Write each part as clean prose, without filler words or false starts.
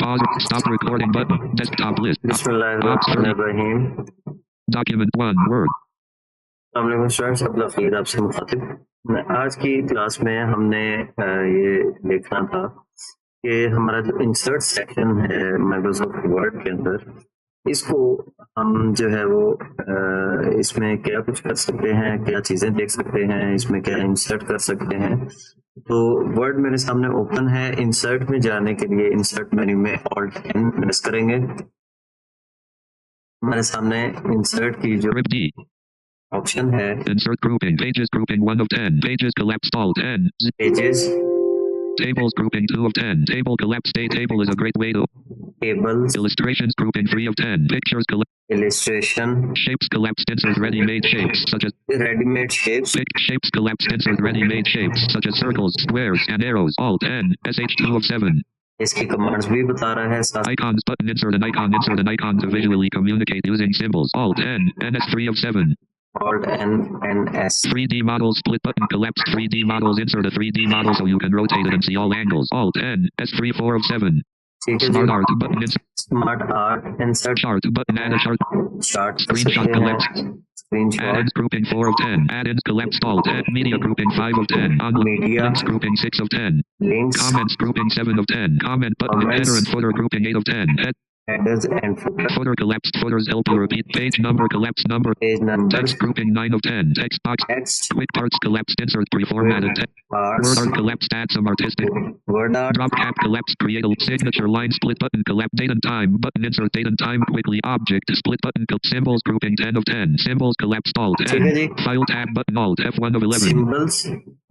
Pause. Stop recording button. Desktop list. बिस्मिल्लाहिर्रहमानिर्रहीम। Document 1 Word. अस्सलाम वालेकुम स्टूडेंट्स, अब्दुल हफीज आपसे मुखातिब। आज की क्लास में हमने ये देखना था कि हमारा जो इंसर्ट सेक्शन है माइक्रोसॉफ्ट वर्ड के अंदर, इसको हम जो है वो इसमें क्या कुछ कर सकते हैं, क्या चीज़ें देख सकते हैं, इसमें क्या इंसर्ट कर सकते हैं। तो वर्ड मेरे सामने ओपन है। इंसर्ट में जाने के लिए इंसर्ट मेन्यू में Alt N प्रेस करेंगे। हमारे सामने इंसर्ट की जो Grip D. ऑप्शन है, Insert grouping. Pages grouping 1 of 10. Pages collapsed Alt N. Pages, Tables grouping 2 of 10. Table collapsed. A table is a great way to. Tables, Illustrations grouping 3 of 10. Pictures collapsed. Illustration, Shapes collapsed. Insert ready-made shapes such as. Readymade shapes, Shapes collapsed. Insert ready-made shapes such as circles, squares, and arrows. Alt N. SH2 of 7. इसकी commands भी बता रहा है। साथ Icons button. Insert an icon. Insert an icon to visually communicate using symbols. Alt N. NS3 of 7. Alt N and S। 3D model split button. Collapsed 3D models. Insert a 3D model so you can rotate it and see all angles. Alt N. S3 4 of 7. ठीक है जी। Smart art button. Insert smart art, insert chart button. Add a chart. Chart कर Screenshot सकते हैं। collapsed. Screenshot, Add-ins grouping 4 of 10. Add-ins collapsed Alt N. Media grouping 5 of 10. On Media. links grouping 6 of 10. Links, Comments grouping 7 of 10. Comment button. Comments. Header and footer grouping 8 of 10. Headers and footer, Footer collapsed. Footers help you repeat. Page number collapsed number. Page number, Text grouping 9 of 10. Text box. Text, Quick parts collapsed. Insert pre-formatted text. Word parts, art collapsed. Add some artistic. Word art, Drop cap collapsed. Create a signature line split button. Collapse date and time button. Insert date and time quickly. Object split button. Symbols grouping 10 of 10. Symbols collapsed. Alt ठीक है N. जी। File tab button. Alt F1 of 11. Symbols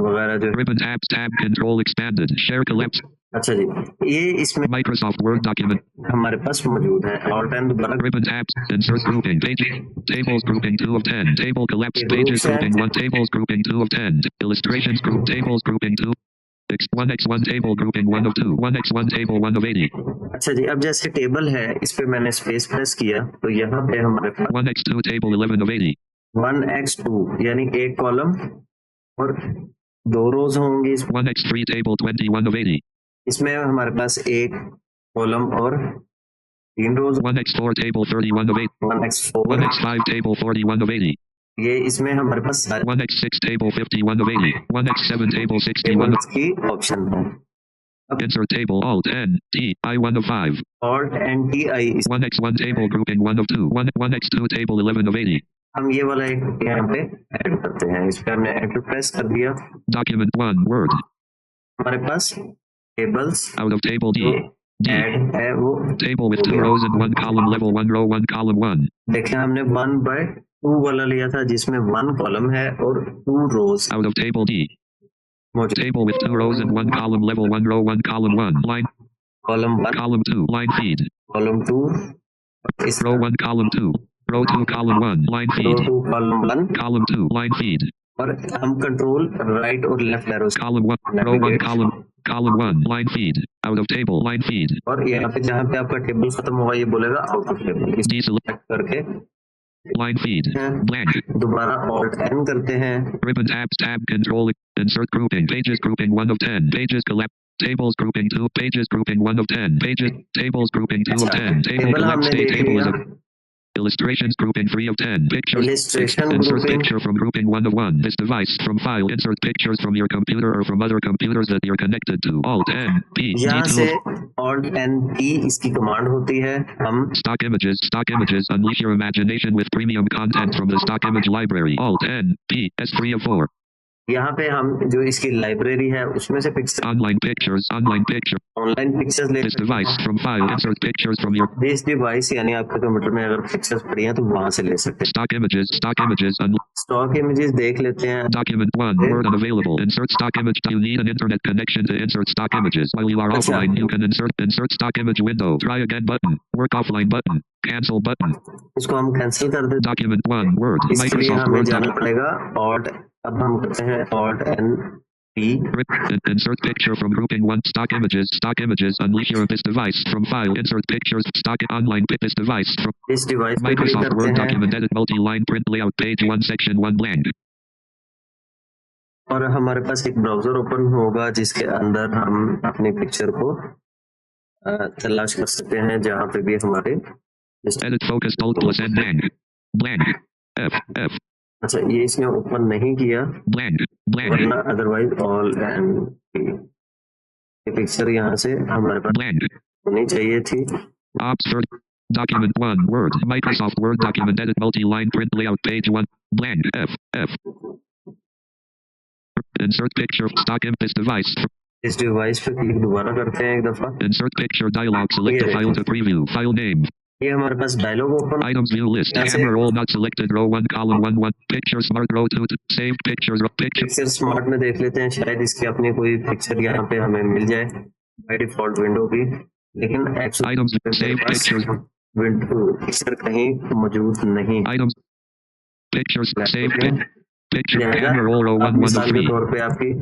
वगैरह जो, Ribbon tabs tab control expanded. Share collapsed. अच्छा जी, ये इसमें Microsoft Word document. हमारे पास मौजूद है। Alt N दोबारा, Ribbon tabs. Insert grouping. Page. Tables grouping 2 of 10. Table collapsed. Pages grouping 1. Tables grouping 2 of 10. Illustrations group. Tables grouping 2. 1x1 table grouping 1 of 2. 1x1 table 1 of 80. अच्छा जी। अब जैसे table है, इस पे मैंने स्पेस प्रेस किया तो यहाँ पे हमारे पास 1x2 table 11 of 80. 1x2 यानी एक कॉलम और दो रोज होंगी। 1x3 table 21 of 80. इसमें हमारे पास एक कॉलम और तीन रोज। 1x4 table 31 of 80. 1x4 1x5 table 41 of 80. ये इसमें हमारे पास सारे 1x6 table 51 of 80. 1x7 table 61 tables की ऑप्शन है। of. Insert table Alt N T I 1 of 5. Alt and TI, 1x1 table grouping 1 of 2. 1x2 table 11 of 80. हम ये वाला एक यहाँ पे ऐड करते हैं। इस पे हमने एंटर प्रेस कर दिया। Document 1 Word. हमारे पास tables Out of table D. D. Add है वो Table with 2 rows and 1 column level 1 row 1 column 1. देखें, हमने 1/2 वाला लिया था जिसमें 1 कॉलम है और 2 रोज Out of table D. मौजूद। Table with 2 rows and 1 column level 1 row 1 column 1. Line. Column 1, Column 2. Line feed. Column 2, इस Row 1 column 2. Row 2 column 1. Line रो feed. 2 column 1 Column 2. Line feed. और हम कंट्रोल राइट और left arrows Column 1. Row 1 column 1. Line feed. Out of table. Line feed. और यहाँ पे जहाँ पे आपका टेबल खत्म होगा ये बोलेगा आउट ऑफ टेबल। इस Deselect. सेलेक्ट करके Line feed. Blank. दोबारा Alt N करते हैं। Ribbon tabs tab control. Insert grouping. Pages grouping 1 of 10. Pages collapse. Tables grouping 2. Pages grouping 1 of 10. Pages. Tables grouping 2 of 10. Table table collapse. हमने देख Table is लिया। a. Illustrations grouping 3 of 10. Pictures. Illustration Insert grouping, picture from grouping 1 of 1. This device from file. Insert pictures from your computer or from other computers that you're connected to. Alt N P. यहाँ D2. से Alt N P इसकी command होती है। हम Stock images. Stock images. Unleash your imagination with premium content from the stock image library. Alt N P S3 of 4. यहाँ पे हम जो इसकी लाइब्रेरी है उसमें से picture, Online pictures. Online picture. Online pictures ले This device from file. Insert pictures from your this device यानी आपके कंप्यूटर में अगर पिक्चर्स पड़ी हैं तो वहां से ले सकते हैं। stock images. Stock images. Stock images देख लेते हैं। Document 1 Word unavailable. Insert stock image. You need an internet connection to insert stock images. While you are offline, you can insert stock image window. Try again button. Work offline button. Cancel button. इसको हम cancel कर देते Document 1 Word. हैं। इसके लिए Microsoft हमें Word जाना document. पड़ेगा Alt, अब हम करते हैं Alt N P। Insert picture from grouping 1. Stock images. Stock images. Unleash your this device from file. Insert pictures. Stock online. This device from इस डिवाइस पे क्लिक Microsoft करते Word हैं document. Edit multi-line print layout. Page 1 section 1 blank. और हमारे पास एक browser open होगा जिसके अंदर हम अपनी पिक्चर को तलाश कर सकते हैं जहाँ पे भी हमारे Edit focus alt plus N blank. Blank. F. अच्छा ये इसने ओपन नहीं किया Blank. Blank. वरना अदरवाइज ऑल एंड ये पिक्चर यहाँ से हमारे पास Blank. होनी चाहिए थी। Oxford. Document 1. Word. Microsoft Word document edit multi-line print layout page 1. Blank. F. Insert picture. Stock image device. इस डिवाइस पे क्लिक दोबारा करते हैं एक दफा। Insert picture dialog. Select the file to preview. File name. ये हमारे पास dialog open Items view list. Camera roll not selected. Row 1 column 1 1. Picture smart row 2. Saved pictures. Picture. Picture smart में देख लेते हैं शायद इसकी अपनी कोई पिक्चर यहाँ पे हमें मिल जाए बाय डिफॉल्ट विंडो की, लेकिन Items. Saved pictures. Window picture कहीं मौजूद नहीं। Items. Pictures. Saved picture. जाएगा। Camera roll row 1 1 मिसाल के 3. तौर पे आपकी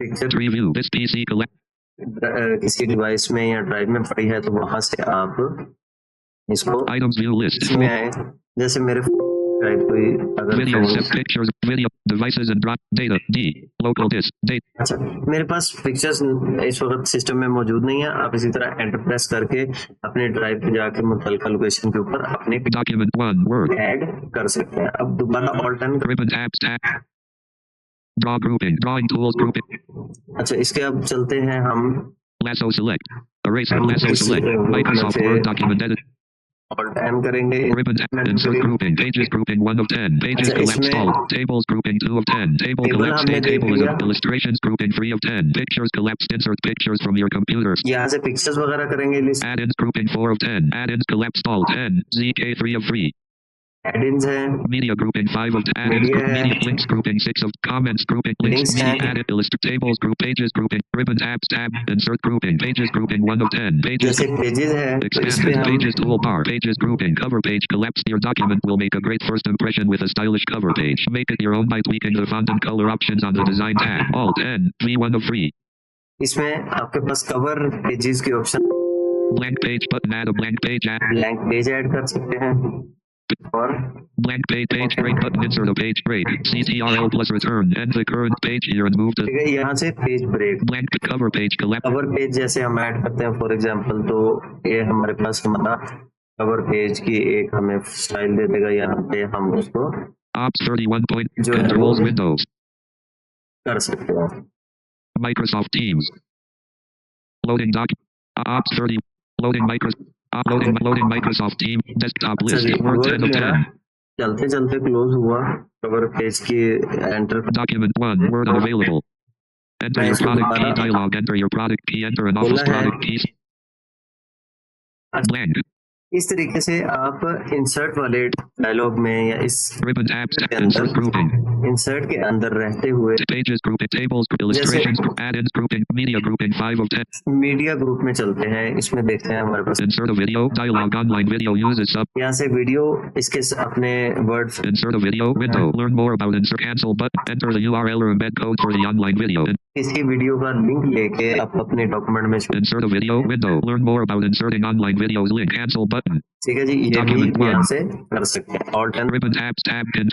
picture Preview. This PC collect. किसी डिवाइस में या ड्राइव में पड़ी है तो वहां से आप इसको Items view list. इसमें आए, जैसे मेरे ड्राइव कोई अगर Video phone- set pictures. Video devices and drop data. D. Local disk. Date. अच्छा मेरे पास पिक्चर्स इस वक्त सिस्टम में मौजूद नहीं है। आप इसी तरह एंटर प्रेस करके अपने ड्राइव पे जाके मुतलका लोकेशन के ऊपर अपने Document 1. Word. ऐड कर सकते हैं। अब दोबारा alt and Ribbon tabs tab. Draw grouping. Drawing tools grouping. अच्छा इसके अब चलते हैं हम Lasso select. Eraser. Lasso select. Microsoft Word document edit. Alt and करेंगे। Ribbon tab. Insert grouping. Pages grouping 1 of 10. Pages अच्छा, collapse इसमें- alt. Tables grouping 2 of 10. Table Table collapse हमने देख table is लिया। illustrations grouping 3 of 10. Pictures collapsed. Insert pictures from your computer. यहाँ से pictures वगैरह करेंगे list. Add-ins grouping 4 of 10. Add-ins collapsed alt 10. ZK 3 of 3. एड-इन्स हैं, Media grouping 5 of 10. Add-ins Media group, है। media links grouping 6 of comments grouping links Links media है। added illustrate tables group pages grouping ribbon tabs tab insert grouping pages grouping 1 of 10 pages जैसे pages है तो इस पे expanded हम pages toolbar pages grouping cover page collapse. Your document will make a great first impression with a stylish cover page. Make it your own by tweaking the font and color options on the design tab. Alt N V1 of 3. इसमें आपके पास cover pages के option Blank page button add a blank page add blank page add कर सकते हैं और blank page break button insert a page break CTRL plus return end the current page here and move to ठीक है यहाँ से page break blank cover page collapse. Cover page जैसे हम ऐड करते हैं फॉर एग्जांपल, तो ये हमारे पास हमारा कवर पेज की एक हमें स्टाइल दे देगा। यहाँ पे हम उसको Ops 31 point जो है controls वो windows कर सकते हैं। Microsoft Teams loading doc Ops 30 loading loading Microsoft Teams desktop list चलिए, Word Word 10 of जो है 10 चलते चलते क्लोज हुआ कवर पेज की enter. document 1 Word unavailable enter your product key dialog enter your product key enter an office बोला है। product key blank इस तरीके से आप इंसर्ट वाले डायलॉग में या इस ribbon tabs के insert अंदर grouping इंसर्ट के अंदर रहते हुए pages grouping tables illustrations add-ins grouping media grouping 5 of 10 media group में चलते हैं। इसमें देखते हैं हमारे पास insert a video dialog online video uses sub यहाँ से वीडियो इसके अपने word insert a video window learn more about insert cancel button enter the URL or embed code for the online video किसी वीडियो का link लेके आप अपने document में insert a video window learn more about inserting online videos link cancel button ठीक है जी, ये Document भी यहाँ one. से कर सकते हैं। Alt and ribbon tabs tab can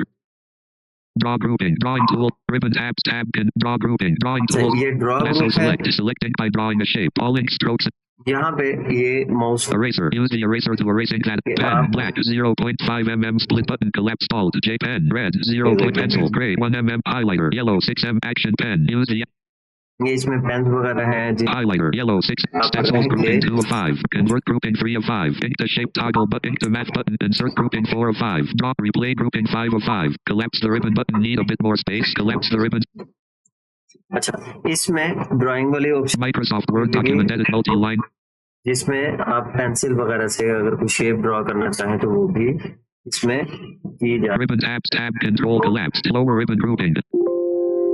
draw grouping drawing tool ribbon tabs tab can draw grouping drawing tool ये ड्रॉ lasso ग्रुप है। selecting by drawing a shape all ink strokes यहाँ पे ये mouse eraser use the eraser to erase ink that pen black 0.5 mm split button collapsed alt J pen red 0. pencil gray 1 mm highlighter yellow 6 m action pen use the ये इसमें pen वगैरह है जी। highlighter yellow 6 stencils grouping 2 of 5 convert grouping 3 of 5 ink to shape toggle button ink to math button insert grouping 4 of 5 drop replay grouping 5 of 5 collapse the ribbon button need a bit more space collapse the ribbon अच्छा इसमें drawing वाले option Microsoft Word document edit multi-line जिसमें आप pencil वगैरह से अगर कोई shape draw करना चाहें तो वो भी इसमें की जा ribbon tabs tab control collapsed lower ribbon grouping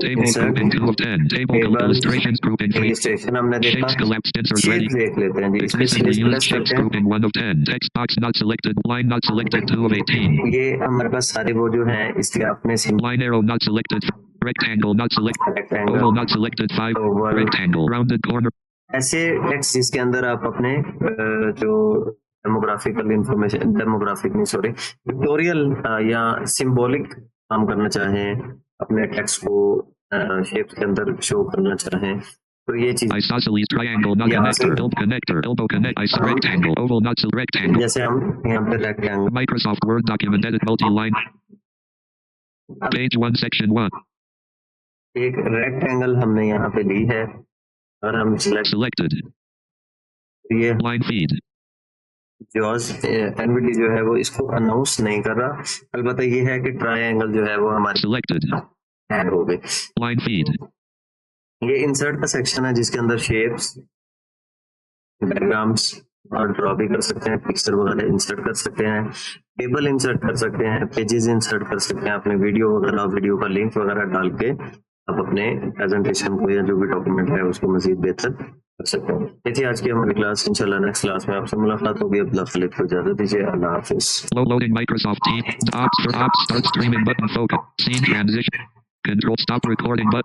table Yes, sir. grouping 2 of 10 table Table. illustrations grouping 3 registration हमने देखा। shapes collapsed insert ready shape देख लेते हैं जी। इसमें explicitly shape used press shapes करते हैं। grouping 1 of 10 text box not selected line not selected 2 of 18 ये हमारे पास सारे वो जो हैं इसके अपने symbol line arrow not selected rectangle not selected rectangle oval not selected 5 Oval. rectangle rounded corner ऐसे टेक्स्ट जिसके अंदर आप अपने जो डेमोग्राफिकल इंफॉर्मेशन डेमोग्राफिक नहीं सॉरी पिक्टोरियल या सिंबॉलिक काम करना चाहें अपने टेक्स्ट को शेप्स के अंदर शो करना चाहें तो ये चीज Isosceles triangle, not Yeah, connector, so- connector, elbow connect, rectangle, oval, not rectangle. जैसे हम यहाँ पे rectangle Microsoft Word document edit multi-line. Page 1, section 1. एक रेक्टेंगल हमने यहाँ पे ली है और हम सिलेक्ट Selected. ये Line feed. जॉर्ज एनवीडी जो है वो इसको अनाउंस नहीं कर रहा, अलबत्ता ये है कि ट्रायंगल जो है वो हमारे Selected. ऐड हो गए। Line feed. ये इंसर्ट का सेक्शन है जिसके अंदर शेप्स, डायग्राम्स और ड्रॉ भी कर सकते हैं, पिक्चर वगैरह इंसर्ट कर सकते हैं, टेबल इंसर्ट कर सकते हैं, पेजेस इंसर्ट कर सकते हैं, अपने वीडियो वगैरह, वीडियो का लिंक वगैरह डाल के आप अपने प्रेजेंटेशन को या जो भी डॉक्यूमेंट है उसको मजीद बेहतर कर सकते हैं। ये थी आज की हमारी क्लास। इंशाल्लाह नेक्स्ट क्लास में आपसे मुलाकात होगी। अब्दुल्ला खलीद को इजाजत दीजिए। अल्लाह हाफिज। Slow loading Microsoft Teams. Ops for ops. Start streaming button focus. Scene transition. Control stop recording button.